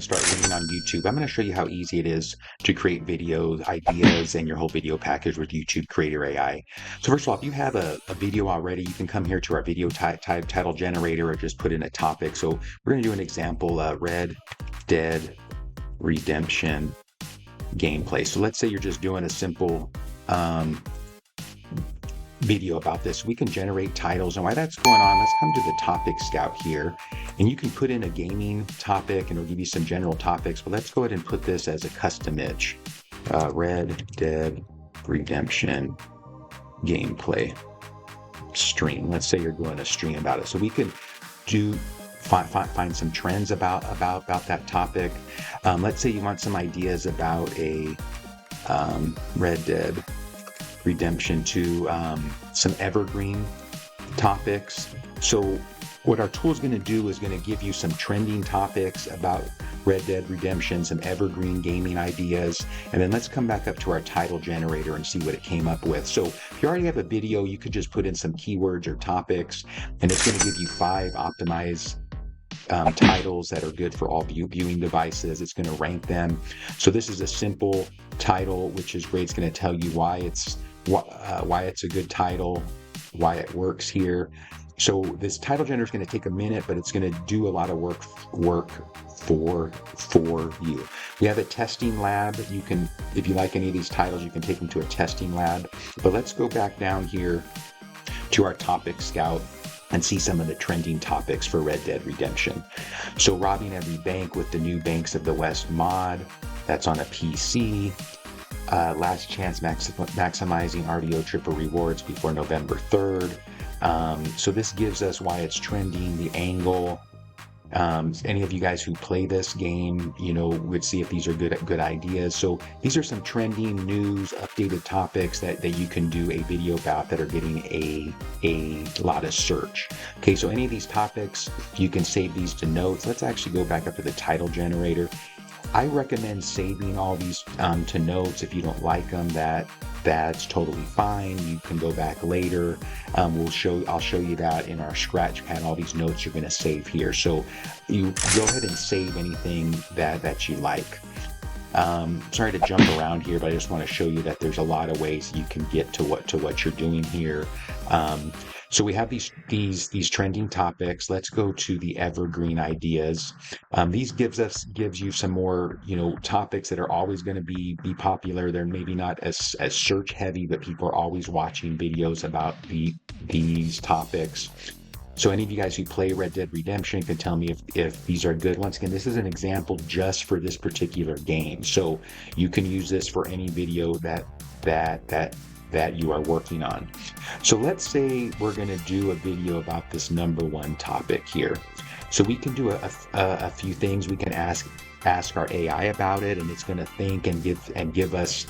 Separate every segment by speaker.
Speaker 1: start winning on YouTube. I'm going to show you how easy it is to create videos, ideas, and your whole video package with YouTube Creator AI. So first of all, if you have a video already, you can come here to our video type title generator or just put in a topic. So we're going to do an example, Red Dead Redemption gameplay. So let's say you're just doing a simple video about this. We can generate titles, and while that's going on, let's come to the topic scout here, and you can put in a gaming topic and it'll give you some general topics, but let's go ahead and put this as a custom image. Red Dead Redemption gameplay stream. Let's say you're doing a stream about it, so we can find some trends about that topic. Let's say you want some ideas about a Red Dead Redemption to some evergreen topics. So what our tool is going to do is going to give you some trending topics about Red Dead Redemption, some evergreen gaming ideas, and then let's come back up to our title generator and see what it came up with. So if you already have a video, you could just put in some keywords or topics, and it's going to give you 5 optimized titles that are good for all viewing devices. It's going to rank them. So this is a simple title, which is great. It's going to tell you why it's a good title, why it works here. So this title generator is going to take a minute, but it's going to do a lot of work for you. We have a testing lab. You can, if you like any of these titles, you can take them to a testing lab. But let's go back down here to our topic scout and see some of the trending topics for Red Dead Redemption. So robbing every bank with the new Banks of the West mod, that's on a PC. Last chance maximizing RDO triple rewards before November 3rd. So this gives us why it's trending, the angle. Any of you guys who play this game, would see if these are good ideas. So these are some trending news, updated topics that you can do a video about that are getting a lot of search. Okay, so any of these topics, you can save these to notes. Let's actually go back up to the title generator. I recommend saving all these to notes. If you don't like them, that's totally fine. You can go back later. I'll show you that in our scratch pad, all these notes you're going to save here. So you go ahead and save anything that you like. Sorry to jump around here, but I just want to show you that there's a lot of ways you can get to what you're doing here. So we have these trending topics. Let's go to the evergreen ideas. These gives you some more topics that are always going to be popular. They're maybe not as search heavy, but people are always watching videos about these topics. So any of you guys who play Red Dead Redemption can tell me if these are good. Once again, this is an example just for this particular game. So you can use this for any video that you are working on. So let's say we're going to do a video about this #1 topic here. So we can do a few things. We can ask our AI about it, and it's going to think and give us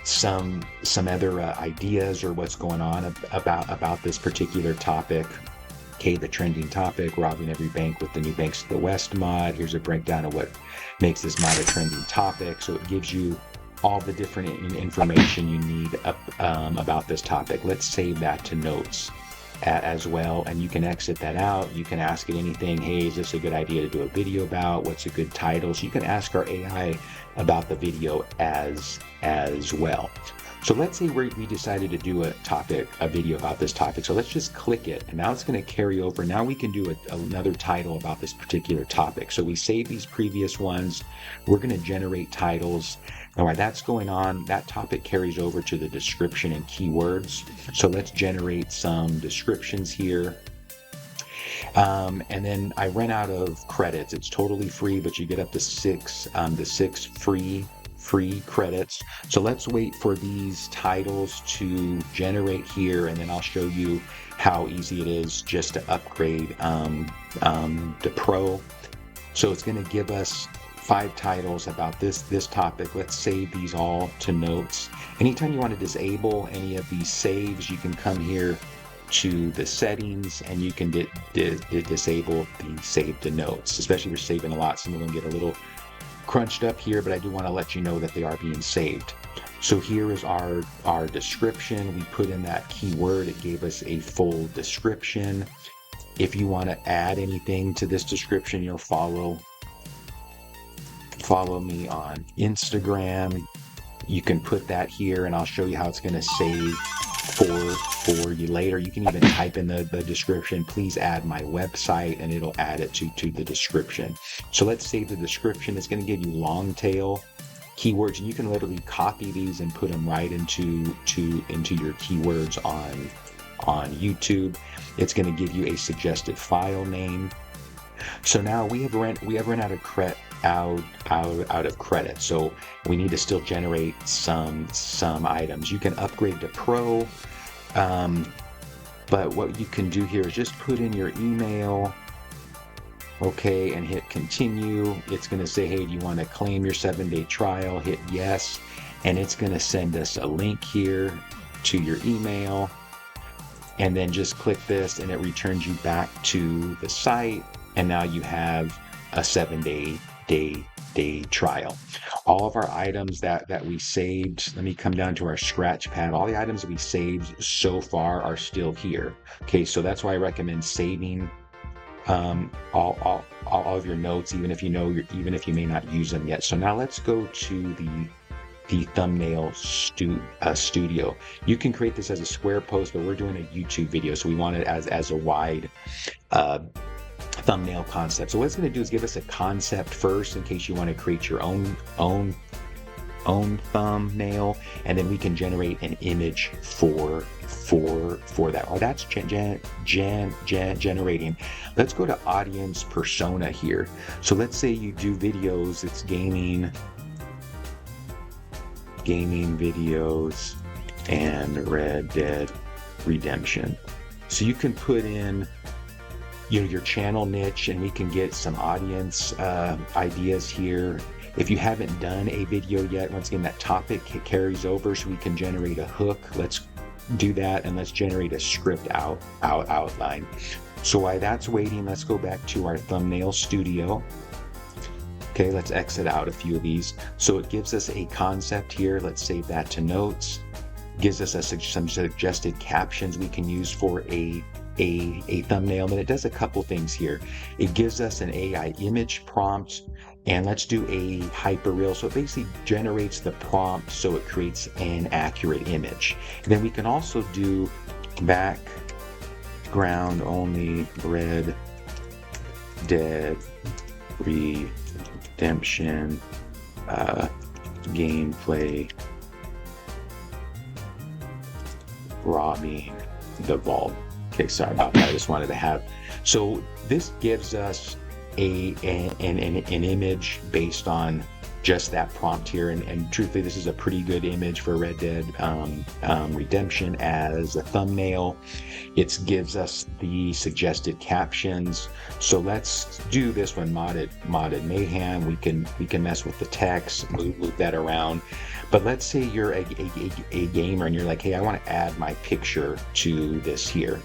Speaker 1: some other ideas or what's going on about this particular topic. Okay, the trending topic, robbing every bank with the new Banks of the West mod. Here's a breakdown of what makes this mod a trending topic. So it gives you all the different information you need about this topic. Let's save that to notes as well, and you can exit that out. You can ask it anything. Hey, is this a good idea to do a video about? What's a good title? So you can ask our AI about the video as well. So let's say we decided to do a video about this topic. So let's just click it, and now it's going to carry over. Now we can do another title about this particular topic. So we save these previous ones. We're going to generate titles. And while that's going on, that topic carries over to the description and keywords. So let's generate some descriptions here. And then I ran out of credits. It's totally free, but you get up to six free credits. So let's wait for these titles to generate here, and then I'll show you how easy it is just to upgrade the Pro. So it's going to give us 5 titles about this topic. Let's save these all to notes. Anytime you want to disable any of these saves, you can come here to the settings and you can disable the save to notes, especially if you're saving a lot. Some of them get a little crunched up here, but I do want to let you know that they are being saved. So here is our description. We put in that keyword. It gave us a full description. If you want to add anything to this description, you'll follow follow me on Instagram. You can put that here and I'll show you how it's going to save for you later. You can even type in the description, please add my website, and it'll add it to the description. So let's save the description. It's going to give you long tail keywords, and you can literally copy these and put them right into your keywords on YouTube. It's going to give you a suggested file name. So now we have run out of credit, so we need to still generate some items. You can upgrade to Pro, but what you can do here is just put in your email, okay, and hit continue. It's going to say, hey, do you want to claim your 7-day trial? Hit yes, and it's going to send us a link here to your email, and then just click this and it returns you back to the site, and now you have a 7-day trial. All of our items that we saved, let me come down to our scratch pad. All the items that we saved so far are still here. Okay, so that's why I recommend saving all of your notes, even if you may not use them yet. So now let's go to the thumbnail studio. You can create this as a square post, but we're doing a YouTube video, so we want it as a wide thumbnail concept. So what it's going to do is give us a concept first in case you want to create your own thumbnail, and then we can generate an image for that. Oh, that's generating. Let's go to audience persona here. So let's say you do videos, it's gaming videos and Red Dead Redemption. So you can put in your channel niche, and we can get some audience ideas here. If you haven't done a video yet, once again, that topic carries over, so we can generate a hook. Let's do that, and let's generate a script outline. So while that's waiting, let's go back to our thumbnail studio. Okay, let's exit out a few of these. So it gives us a concept here. Let's save that to notes. Gives us some suggested captions we can use for a thumbnail, and it does a couple things here. It gives us an AI image prompt, and let's do a hyperreal. So it basically generates the prompt so it creates an accurate image. And then we can also do background only Red Dead Redemption gameplay robbing the vault. Okay, sorry about that. I just wanted to have. So this gives us an image based on just that prompt here, and truthfully, this is a pretty good image for Red Dead Redemption as a thumbnail. It gives us the suggested captions. So let's do this one, modded mayhem. We can mess with the text, move that around. But let's say you're a gamer and you're like, hey, I want to add my picture to this here.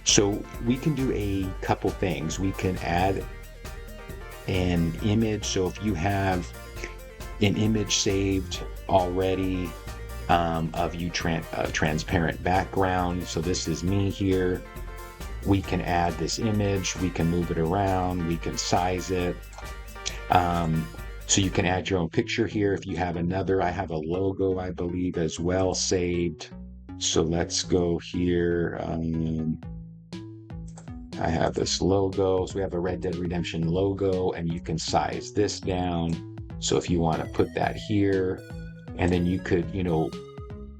Speaker 1: So we can do a couple things. We can add an image. So if you have an image saved already of you transparent background, so this is me here, we can add this image, we can move it around, we can size it. So you can add your own picture here. If you have another, I have a logo, I believe, as well saved. So let's go here. I have this logo. So we have a Red Dead Redemption logo, and you can size this down. So if you want to put that here, and then you could,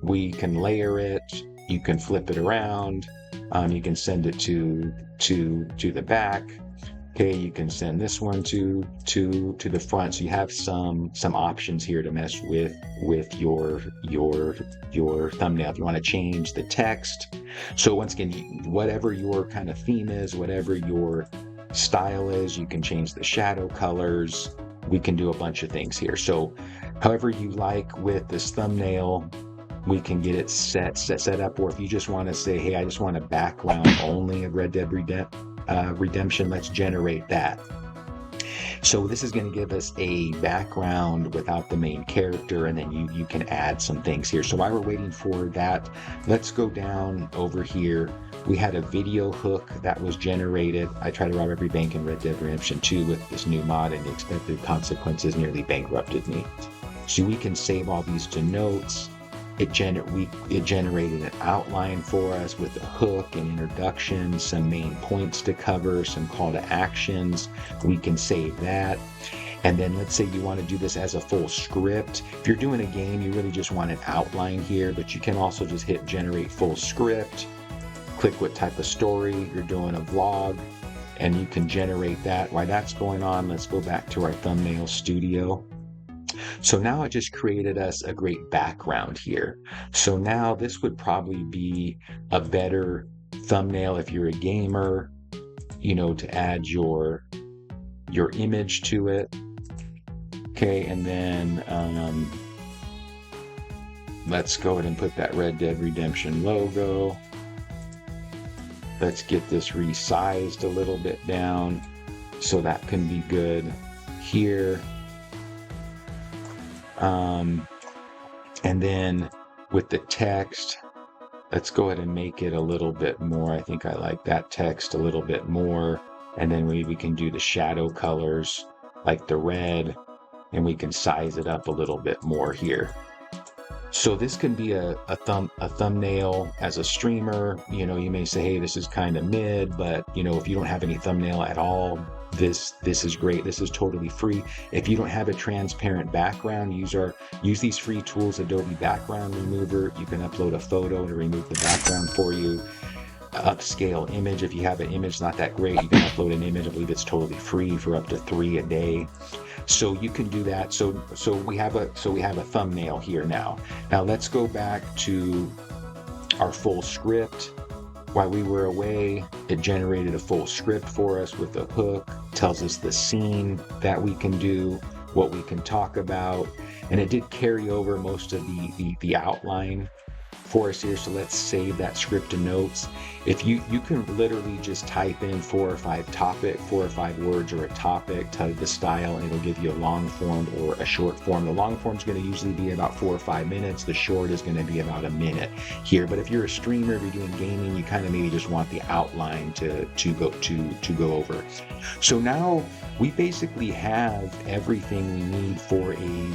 Speaker 1: we can layer it. You can flip it around. You can send it to the back. Okay, you can send this one to the front. So you have some options here to mess with your thumbnail. If you want to change the text. So once again, whatever your kind of theme is, whatever your style is, you can change the shadow colors. We can do a bunch of things here. So however you like with this thumbnail, we can get it set up. Or if you just want to say, hey, I just want a background only of Red Dead Redemption, let's generate that. So this is going to give us a background without the main character, and then you can add some things here. So while we're waiting for that, let's go down over here We had a video hook that was generated. I tried to rob every bank in Red Dead Redemption 2 with this new mod, and the expected consequences nearly bankrupted me. So we can save all these to notes. It generated an outline for us with a hook, an introduction, some main points to cover, some call to actions. We can save that. And then let's say you want to do this as a full script. If you're doing a game, you really just want an outline here, but you can also just hit generate full script, click what type of story you're doing, a vlog, and you can generate that. While that's going on, let's go back to our thumbnail studio. So now it just created us a great background here. So now this would probably be a better thumbnail if you're a gamer, you know, to add your image to it. Okay, and then let's go ahead and put that Red Dead Redemption logo. Let's get this resized a little bit down so that can be good here. And then with the text, let's go ahead and make it a little bit more. I think I like that text a little bit more. And then we can do the shadow colors like the red, and we can size it up a little bit more here. So this can be a thumbnail as a streamer. You know, you may say, hey, this is kind of mid, but you know, if you don't have any thumbnail at all, this is great. This is totally free. If you don't have a transparent background, use these free tools, Adobe Background Remover. You can upload a photo to remove the background for you. Upscale image. If you have an image not that great, you can upload an image. I believe it's totally free for up to 3 a day. So you can do that. So we have a thumbnail here now. Now let's go back to our full script. While we were away, it generated a full script for us with a hook, tells us the scene that we can do, what we can talk about, and it did carry over most of the outline for us here. So let's save that script to notes. If you can literally just type in 4 or 5 words or a topic, type the style, and it'll give you a long form or a short form. The long form is going to usually be about 4 or 5 minutes. The short is going to be about a minute here. But if you're a streamer, if you're doing gaming, you kind of maybe just want the outline to go over. So now we basically have everything we need for a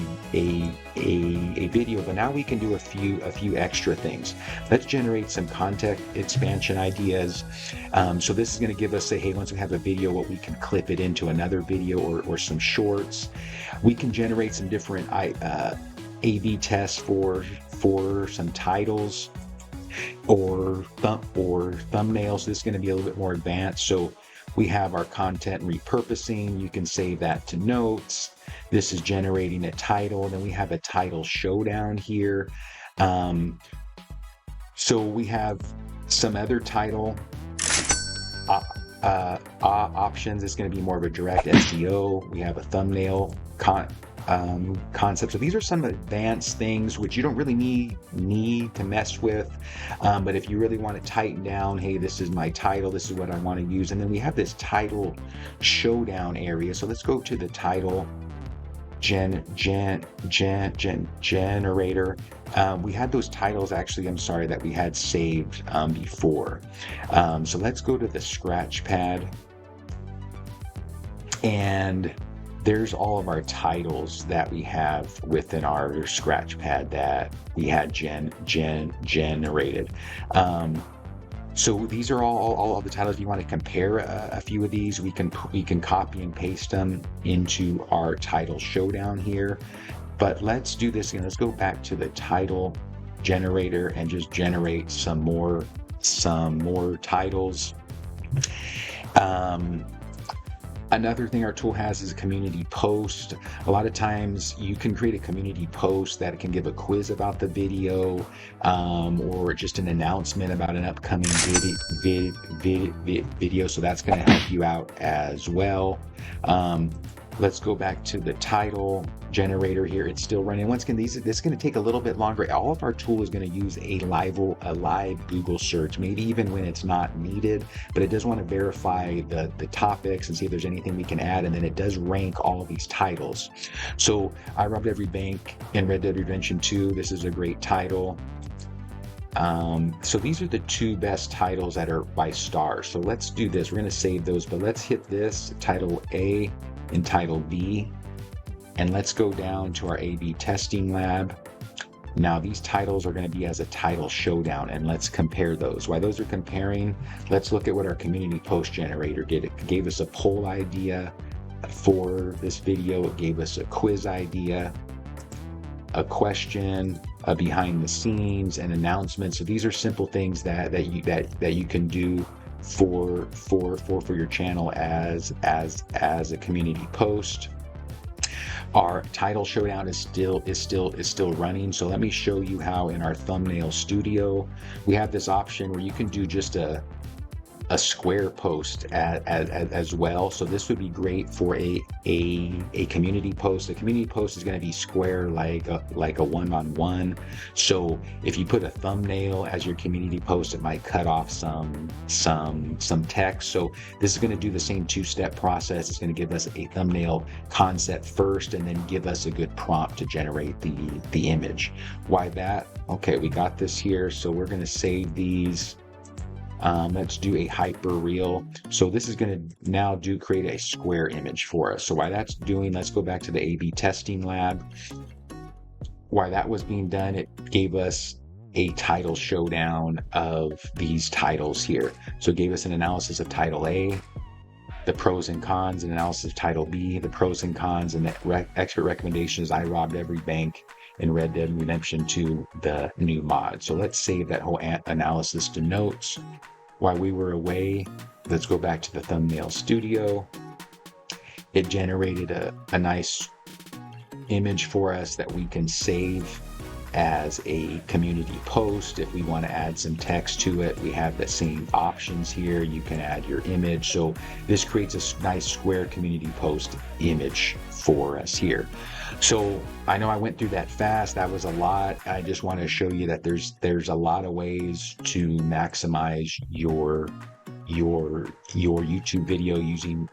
Speaker 1: video, but now we can do a few extra things. Let's generate some content expansion ideas. So this is going to give us, say, hey, once we have a video, what we can clip it into another video or some shorts. We can generate some different A/B tests for some titles or thumbnails. This is going to be a little bit more advanced. So we have our content repurposing. You can save that to notes. This is generating a title. Then we have a title showdown here. So we have some other title options. It's going to be more of a direct SEO. We have a thumbnail concept. So these are some advanced things which you don't really need to mess with. But if you really want to tighten down, hey, this is my title, this is what I want to use. And then we have this title showdown area. So let's go to the title generator. We had those titles actually, I'm sorry, that we had saved before. So let's go to the scratch pad, and there's all of our titles that we have within our scratch pad that we had generated. So these are all of the titles. If you want to compare a few of these, we can copy and paste them into our title showdown here. But let's do this again. Let's go back to the title generator and just generate some more titles. Another thing our tool has is a community post. A lot of times you can create a community post that can give a quiz about the video, or just an announcement about an upcoming video. So that's going to help you out as well. Let's go back to the title generator here. It's still running. Once again, this is going to take a little bit longer. All of our tool is going to use a live Google search, maybe even when it's not needed, but it does want to verify the topics and see if there's anything we can add. And then it does rank all of these titles. So I robbed every bank in Red Dead Redemption 2. This is a great title. So these are the two best titles that are by stars. So let's do this. We're going to save those, but let's hit this title A and title B, and let's go down to our A/B testing lab. Now these titles are going to be as a title showdown, and let's compare those. While those are comparing, let's look at what our community post generator did. It gave us a poll idea for this video. It gave us a quiz idea, a question, a behind the scenes, and announcements. So these are simple things that you can do for your channel as a community post. Our title showdown is still running. So let me show you how in our thumbnail studio we have this option where you can do just a square post as well. So this would be great for a community post. A community post is going to be square like a one-on-one. So if you put a thumbnail as your community post, it might cut off some text. So this is going to do the same two-step process. It's going to give us a thumbnail concept first, and then give us a good prompt to generate the image. Why that? Okay, we got this here. So we're going to save these. Let's do a hyper reel. So this is going to now create a square image for us. So while that's doing, let's go back to the A/B testing lab. While that was being done, it gave us a title showdown of these titles here. So it gave us an analysis of title A, the pros and cons, an analysis of title B, the pros and cons, and the expert recommendations. I robbed every bank in Red Dead Redemption 2, the new mod. So let's save that whole analysis to notes. While we were away, let's go back to the thumbnail studio. It generated a nice image for us that we can save as a community post. If we want to add some text to it, we have the same options here. You can add your image. So this creates a nice square community post image for us here. So I know I went through that fast. That was a lot. I just want to show you that there's a lot of ways to maximize your YouTube video using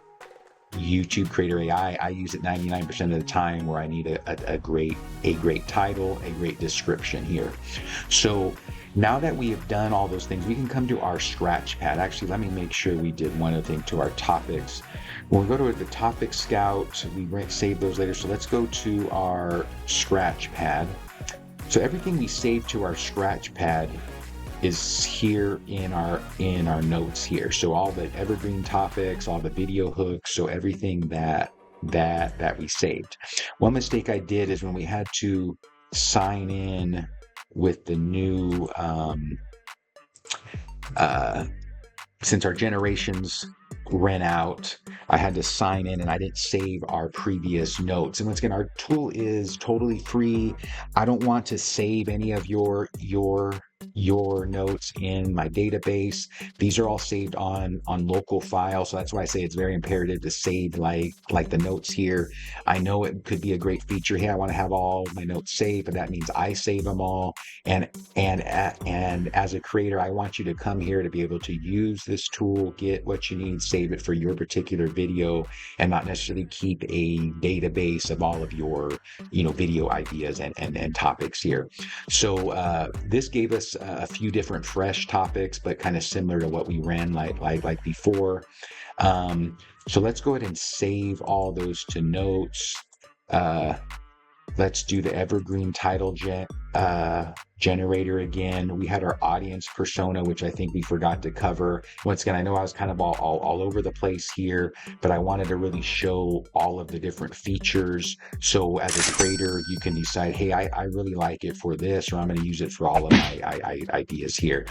Speaker 1: YouTube Creator AI. I use it 99% of the time where I need a great title, a great description here. So now that we have done all those things, we can come to our scratch pad. Actually, let me make sure we did one other thing to our topics. When we go to the topic scout, we save those later. So let's go to our scratch pad. So everything we save to our scratch pad is here in our notes here. So all the evergreen topics, all the video hooks, so everything that we saved. One mistake I did is when we had to sign in with the new since our generations ran out, I had to sign in and I didn't save our previous notes. And once again, our tool is totally free. I don't want to save any of your notes in my database. These are all saved on local files. So that's why I say it's very imperative to save like the notes here. I know it could be a great feature. Hey, I want to have all my notes saved, but that means I save them all. And as a creator, I want you to come here to be able to use this tool, get what you need, save it for your particular video, and not necessarily keep a database of all of your video ideas and topics here. So this gave us a few different fresh topics, but kind of similar to what we ran like before. So let's go ahead and save all those to notes. Let's do the evergreen title generator again. We had our audience persona, which I think we forgot to cover. Once again, I know I was kind of all over the place here, but I wanted to really show all of the different features. So as a creator, you can decide, hey, I really like it for this, or I'm going to use it for all of my ideas here.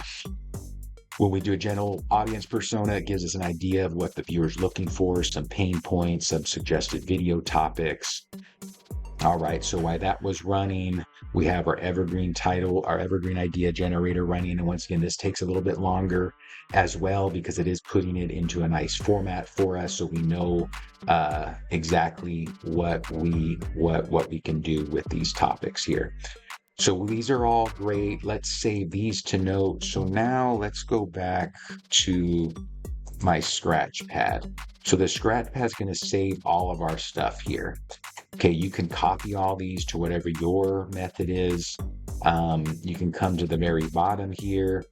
Speaker 1: When we do a general audience persona, it gives us an idea of what the viewer's looking for, some pain points, some suggested video topics. All right, so while that was running, we have our evergreen title, our evergreen idea generator running. And once again, this takes a little bit longer as well because it is putting it into a nice format for us, so we know exactly what we can do with these topics here. So these are all great. Let's save these to notes. So now let's go back to my scratch pad. So the scratch pad is going to save all of our stuff here. Okay, you can copy all these to whatever your method is. You can come to the very bottom here.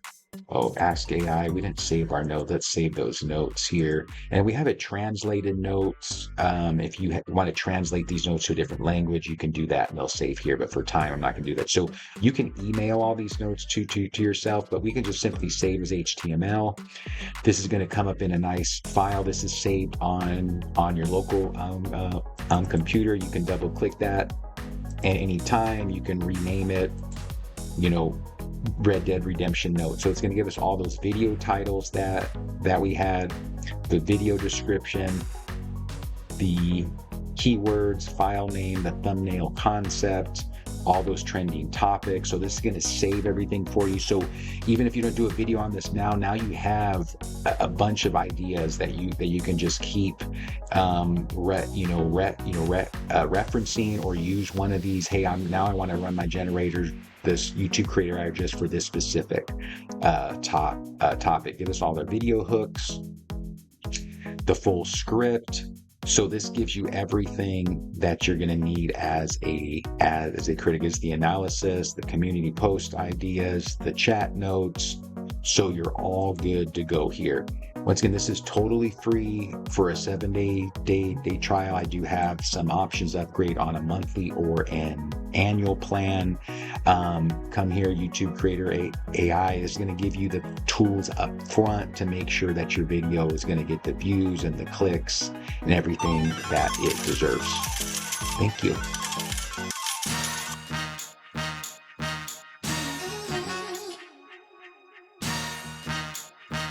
Speaker 1: Oh, ask AI. We didn't save our note. Let's save those notes here. And we have it translated notes. If you want to translate these notes to a different language, you can do that and they'll save here. But for time, I'm not going to do that. So you can email all these notes to yourself, but we can just simply save as HTML. This is going to come up in a nice file. This is saved on your local computer. You can double click that at any time. You can rename it, Red Dead Redemption note. So it's going to give us all those video titles that we had, the video description, the keywords, file name, the thumbnail concept, all those trending topics. So this is going to save everything for you. So even if you don't do a video on this now you have a bunch of ideas that you can just keep referencing, or use one of these. Hey, I want to run my generator, this YouTube creator ad just for this specific topic. Give us all the video hooks, the full script. So this gives you everything that you're going to need as a critic. Is the analysis, the community post ideas, the chat notes. So you're all good to go here. Once again, this is totally free for a 7-day trial. I do have some options upgrade on a monthly or an annual plan. Come here, YouTube Creator AI is going to give you the tools up front to make sure that your video is going to get the views and the clicks and everything that it deserves. Thank you.